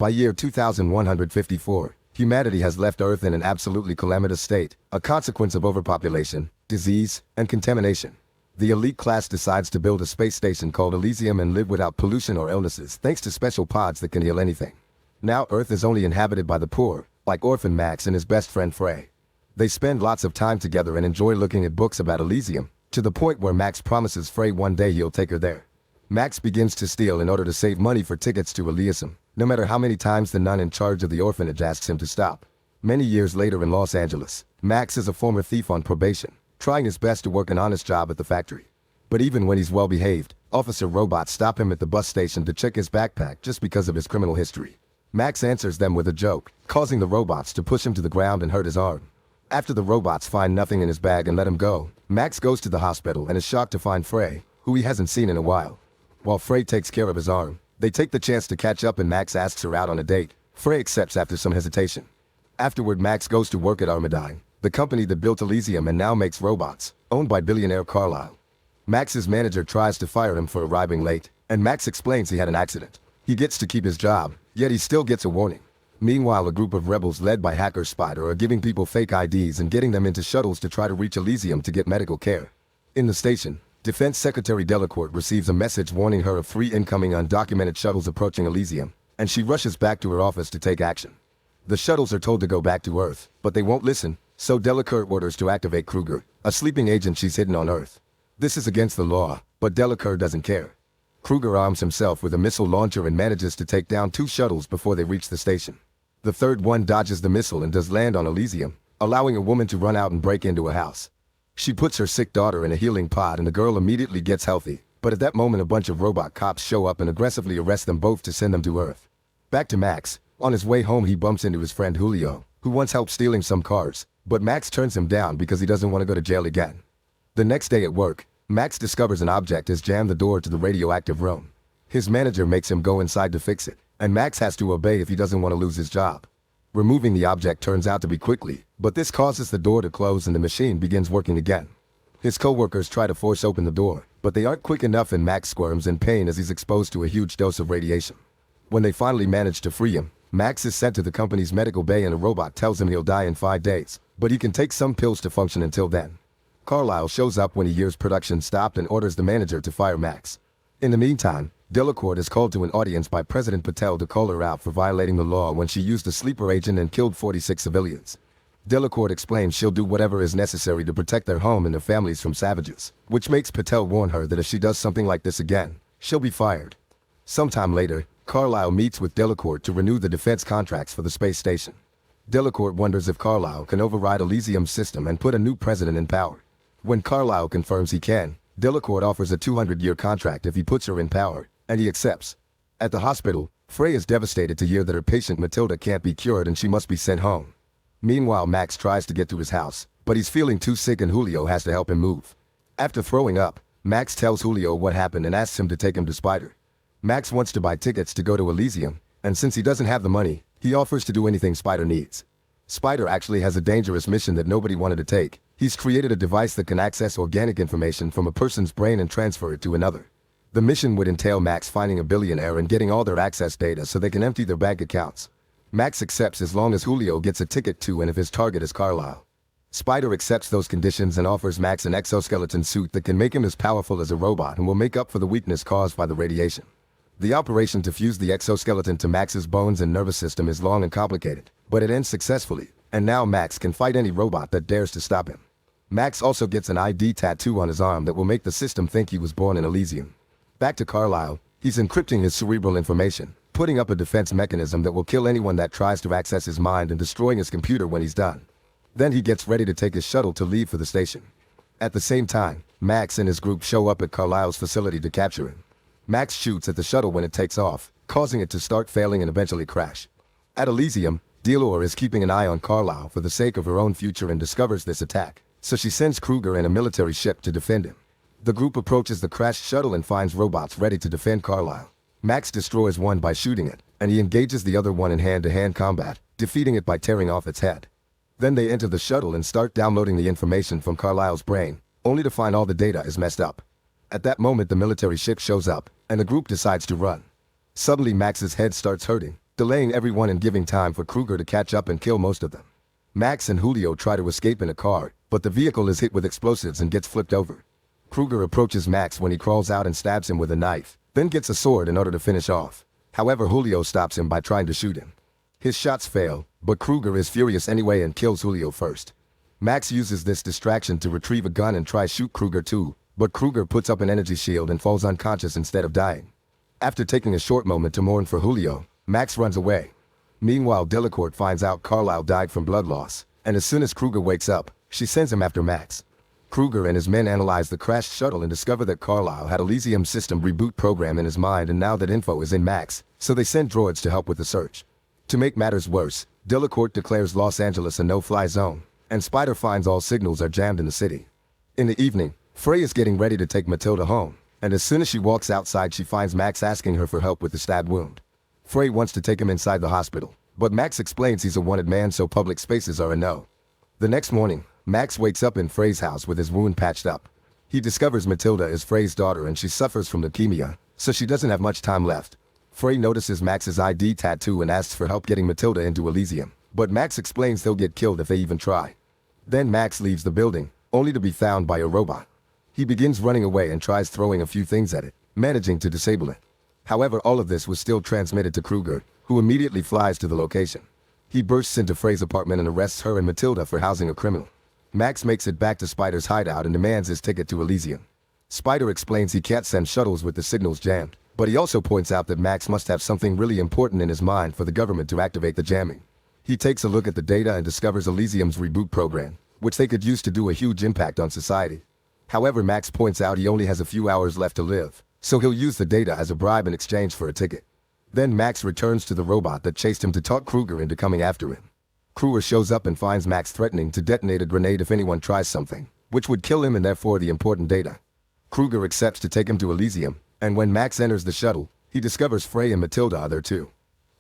By year 2154, humanity has left Earth in an absolutely calamitous state, a consequence of overpopulation, disease, and contamination. The elite class decides to build a space station called Elysium and live without pollution or illnesses thanks to special pods that can heal anything. Now Earth is only inhabited by the poor, like Orphan Max and his best friend Frey. They spend lots of time together and enjoy looking at books about Elysium, to the point where Max promises Frey one day he'll take her there. Max begins to steal in order to save money for tickets to Elysium, no matter how many times the nun in charge of the orphanage asks him to stop. Many years later in Los Angeles, Max is a former thief on probation, trying his best to work an honest job at the factory. But even when he's well behaved, Officer Robots stop him at the bus station to check his backpack just because of his criminal history. Max answers them with a joke, causing the robots to push him to the ground and hurt his arm. After the robots find nothing in his bag and let him go, Max goes to the hospital and is shocked to find Frey, who he hasn't seen in a while. While Frey takes care of his arm, they take the chance to catch up and Max asks her out on a date. Frey accepts after some hesitation. Afterward, Max goes to work at Armadyne, the company that built Elysium and now makes robots, owned by billionaire Carlyle. Max's manager tries to fire him for arriving late, and Max explains he had an accident. He gets to keep his job, yet he still gets a warning. Meanwhile, a group of rebels led by hacker Spider are giving people fake IDs and getting them into shuttles to try to reach Elysium to get medical care. In the station, Defense Secretary Delacourt receives a message warning her of 3 incoming undocumented shuttles approaching Elysium, and she rushes back to her office to take action. The shuttles are told to go back to Earth, but they won't listen, so Delacourt orders to activate Kruger, a sleeping agent she's hidden on Earth. This is against the law, but Delacourt doesn't care. Kruger arms himself with a missile launcher and manages to take down 2 shuttles before they reach the station. The third one dodges the missile and does land on Elysium, allowing a woman to run out and break into a house. She puts her sick daughter in a healing pod and the girl immediately gets healthy, but at that moment a bunch of robot cops show up and aggressively arrest them both to send them to Earth. Back to Max. On his way home he bumps into his friend Julio, who once helped stealing some cars, but Max turns him down because he doesn't want to go to jail again. The next day at work, Max discovers an object has jammed the door to the radioactive room. His manager makes him go inside to fix it, and Max has to obey if he doesn't want to lose his job. Removing the object turns out to be quickly, but this causes the door to close and the machine begins working again. His co-workers try to force open the door, but they aren't quick enough and Max squirms in pain as he's exposed to a huge dose of radiation. When they finally manage to free him, Max is sent to the company's medical bay and a robot tells him he'll die in 5 days, but he can take some pills to function until then. Carlyle shows up when he hears production stopped and orders the manager to fire Max. In the meantime, Delacourt is called to an audience by President Patel to call her out for violating the law when she used a sleeper agent and killed 46 civilians. Delacourt explains she'll do whatever is necessary to protect their home and their families from savages, which makes Patel warn her that if she does something like this again, she'll be fired. Sometime later, Carlyle meets with Delacourt to renew the defense contracts for the space station. Delacourt wonders if Carlyle can override Elysium's system and put a new president in power. When Carlyle confirms he can, Delacourt offers a 200-year contract if he puts her in power, and he accepts. At the hospital, Frey is devastated to hear that her patient Matilda can't be cured and she must be sent home. Meanwhile, Max tries to get to his house, but he's feeling too sick and Julio has to help him move. After throwing up, Max tells Julio what happened and asks him to take him to Spider. Max wants to buy tickets to go to Elysium, and since he doesn't have the money, he offers to do anything Spider needs. Spider actually has a dangerous mission that nobody wanted to take. He's created a device that can access organic information from a person's brain and transfer it to another. The mission would entail Max finding a billionaire and getting all their access data so they can empty their bank accounts. Max accepts as long as Julio gets a ticket to and if his target is Carlyle. Spider accepts those conditions and offers Max an exoskeleton suit that can make him as powerful as a robot and will make up for the weakness caused by the radiation. The operation to fuse the exoskeleton to Max's bones and nervous system is long and complicated, but it ends successfully, and now Max can fight any robot that dares to stop him. Max also gets an ID tattoo on his arm that will make the system think he was born in Elysium. Back to Carlyle, he's encrypting his cerebral information, putting up a defense mechanism that will kill anyone that tries to access his mind and destroying his computer when he's done. Then he gets ready to take his shuttle to leave for the station. At the same time, Max and his group show up at Carlyle's facility to capture him. Max shoots at the shuttle when it takes off, causing it to start failing and eventually crash. At Elysium, Delor is keeping an eye on Carlyle for the sake of her own future and discovers this attack, so she sends Kruger and a military ship to defend him. The group approaches the crashed shuttle and finds robots ready to defend Carlyle. Max destroys one by shooting it, and he engages the other one in hand-to-hand combat, defeating it by tearing off its head. Then they enter the shuttle and start downloading the information from Carlyle's brain, only to find all the data is messed up. At that moment the military ship shows up, and the group decides to run. Suddenly Max's head starts hurting, delaying everyone and giving time for Kruger to catch up and kill most of them. Max and Julio try to escape in a car, but the vehicle is hit with explosives and gets flipped over. Kruger approaches Max when he crawls out and stabs him with a knife, then gets a sword in order to finish off. However, Julio stops him by trying to shoot him. His shots fail, but Kruger is furious anyway and kills Julio first. Max uses this distraction to retrieve a gun and try shoot Kruger too, but Kruger puts up an energy shield and falls unconscious instead of dying. After taking a short moment to mourn for Julio, Max runs away. Meanwhile, Delacourt finds out Carlisle died from blood loss, and as soon as Kruger wakes up, she sends him after Max. Kruger and his men analyze the crashed shuttle and discover that Carlisle had Elysium system reboot program in his mind, and now that info is in Max, so they send droids to help with the search. To make matters worse, Delacourt declares Los Angeles a no-fly zone, and Spider finds all signals are jammed in the city. In the evening, Frey is getting ready to take Matilda home, and as soon as she walks outside she finds Max asking her for help with the stab wound. Frey wants to take him inside the hospital, but Max explains he's a wanted man so public spaces are a no. The next morning, Max wakes up in Frey's house with his wound patched up. He discovers Matilda is Frey's daughter and she suffers from leukemia, so she doesn't have much time left. Frey notices Max's ID tattoo and asks for help getting Matilda into Elysium, but Max explains they'll get killed if they even try. Then Max leaves the building, only to be found by a robot. He begins running away and tries throwing a few things at it, managing to disable it. However, all of this was still transmitted to Kruger, who immediately flies to the location. He bursts into Frey's apartment and arrests her and Matilda for housing a criminal. Max makes it back to Spider's hideout and demands his ticket to Elysium. Spider explains he can't send shuttles with the signals jammed, but he also points out that Max must have something really important in his mind for the government to activate the jamming. He takes a look at the data and discovers Elysium's reboot program, which they could use to do a huge impact on society. However, Max points out he only has a few hours left to live, so he'll use the data as a bribe in exchange for a ticket. Then Max returns to the robot that chased him to talk Kruger into coming after him. Kruger shows up and finds Max threatening to detonate a grenade if anyone tries something, which would kill him and therefore the important data. Kruger accepts to take him to Elysium, and when Max enters the shuttle, he discovers Frey and Matilda are there too.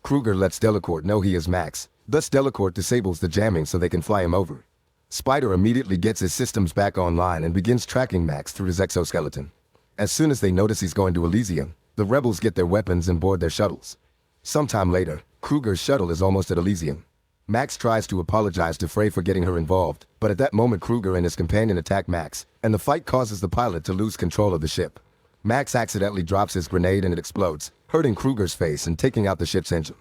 Kruger lets Delacourt know he is Max, thus Delacourt disables the jamming so they can fly him over. Spider immediately gets his systems back online and begins tracking Max through his exoskeleton. As soon as they notice he's going to Elysium, the rebels get their weapons and board their shuttles. Sometime later, Kruger's shuttle is almost at Elysium. Max tries to apologize to Frey for getting her involved, but at that moment Kruger and his companion attack Max, and the fight causes the pilot to lose control of the ship. Max accidentally drops his grenade and it explodes, hurting Kruger's face and taking out the ship's engine.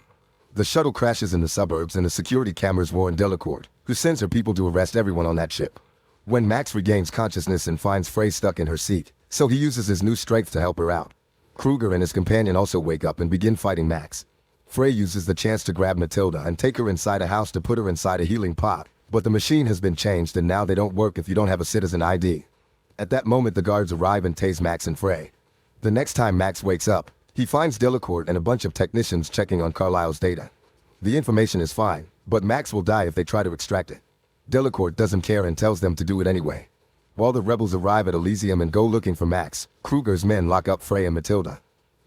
The shuttle crashes in the suburbs and the security cameras warn Delacourt, who sends her people to arrest everyone on that ship. When Max regains consciousness and finds Frey stuck in her seat, so he uses his new strength to help her out. Kruger and his companion also wake up and begin fighting Max. Frey uses the chance to grab Matilda and take her inside a house to put her inside a healing pot, but the machine has been changed and now they don't work if you don't have a citizen ID. At that moment the guards arrive and tase Max and Frey. The next time Max wakes up, he finds Delacourt and a bunch of technicians checking on Carlisle's data. The information is fine, but Max will die if they try to extract it. Delacourt doesn't care and tells them to do it anyway. While the rebels arrive at Elysium and go looking for Max, Kruger's men lock up Frey and Matilda.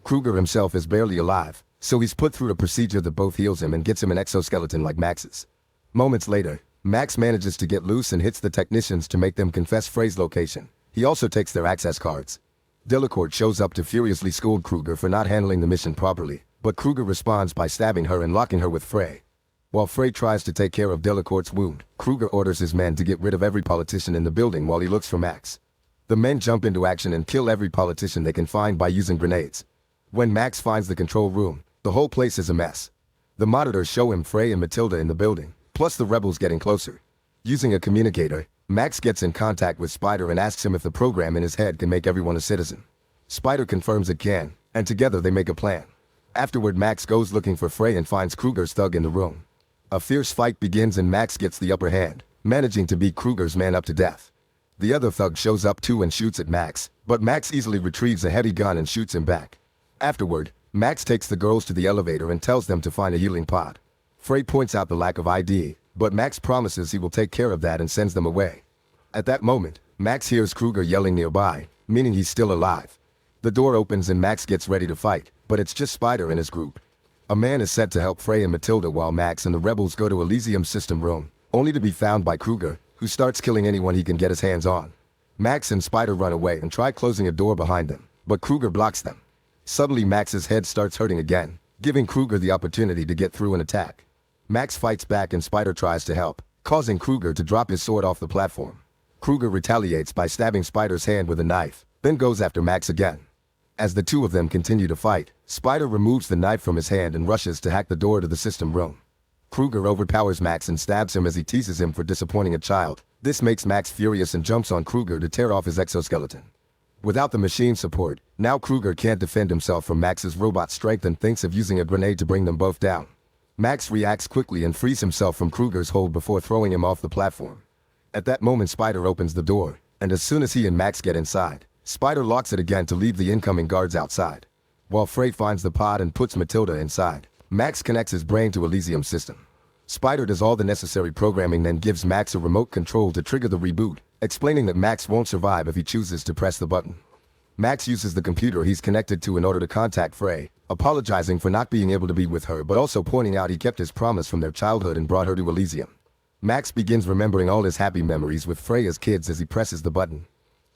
Kruger himself is barely alive, so he's put through a procedure that both heals him and gets him an exoskeleton like Max's. Moments later, Max manages to get loose and hits the technicians to make them confess Frey's location. He also takes their access cards. Delacourt shows up to furiously scold Kruger for not handling the mission properly, but Kruger responds by stabbing her and locking her with Frey. While Frey tries to take care of Delacourt's wound, Kruger orders his men to get rid of every politician in the building while he looks for Max. The men jump into action and kill every politician they can find by using grenades. When Max finds the control room, the whole place is a mess. The monitors show him Frey and Matilda in the building, plus the rebels getting closer. Using a communicator, Max gets in contact with Spider and asks him if the program in his head can make everyone a citizen. Spider confirms it can, and together they make a plan. Afterward, Max goes looking for Frey and finds Kruger's thug in the room. A fierce fight begins and Max gets the upper hand, managing to beat Kruger's man up to death. The other thug shows up too and shoots at Max, but Max easily retrieves a heavy gun and shoots him back. Afterward, Max takes the girls to the elevator and tells them to find a healing pod. Frey points out the lack of ID, but Max promises he will take care of that and sends them away. At that moment, Max hears Kruger yelling nearby, meaning he's still alive. The door opens and Max gets ready to fight, but it's just Spider and his group. A man is sent to help Frey and Matilda while Max and the rebels go to Elysium's system room, only to be found by Kruger, who starts killing anyone he can get his hands on. Max and Spider run away and try closing a door behind them, but Kruger blocks them. Suddenly Max's head starts hurting again. giving Kruger the opportunity to get through and attack. Max fights back and Spider tries to help, causing Kruger to drop his sword off the platform. Kruger retaliates by stabbing Spider's hand with a knife, then goes after Max again. As the two of them continue to fight, Spider removes the knife from his hand and rushes to hack the door to the system room. Kruger overpowers Max and stabs him as he teases him for disappointing a child. This makes Max furious and jumps on Kruger to tear off his exoskeleton. Without the machine support, now Kruger can't defend himself from Max's robot strength and thinks of using a grenade to bring them both down. Max reacts quickly and frees himself from Kruger's hold before throwing him off the platform. At that moment, Spider opens the door, and as soon as he and Max get inside, Spider locks it again to leave the incoming guards outside. While Frey finds the pod and puts Matilda inside, Max connects his brain to Elysium's system. Spider does all the necessary programming, then gives Max a remote control to trigger the reboot, explaining that Max won't survive if he chooses to press the button. Max uses the computer he's connected to in order to contact Frey, apologizing for not being able to be with her but also pointing out he kept his promise from their childhood and brought her to Elysium. Max begins remembering all his happy memories with Frey as kids as he presses the button.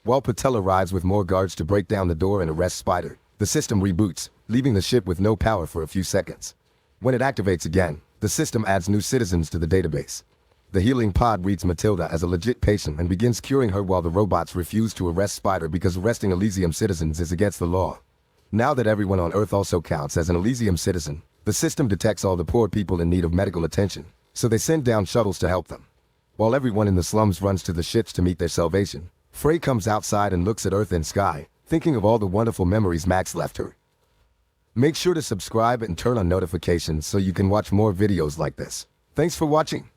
While Patel arrives with more guards to break down the door and arrest Spider, the system reboots, leaving the ship with no power for a few seconds. When it activates again, the system adds new citizens to the database. The healing pod reads Matilda as a legit patient and begins curing her while the robots refuse to arrest Spider because arresting Elysium citizens is against the law. Now that everyone on Earth also counts as an Elysium citizen, the system detects all the poor people in need of medical attention, so they send down shuttles to help them. While everyone in the slums runs to the ships to meet their salvation, Frey comes outside and looks at Earth and sky, thinking of all the wonderful memories Max left her. Make sure to subscribe and turn on notifications so you can watch more videos like this. Thanks for watching.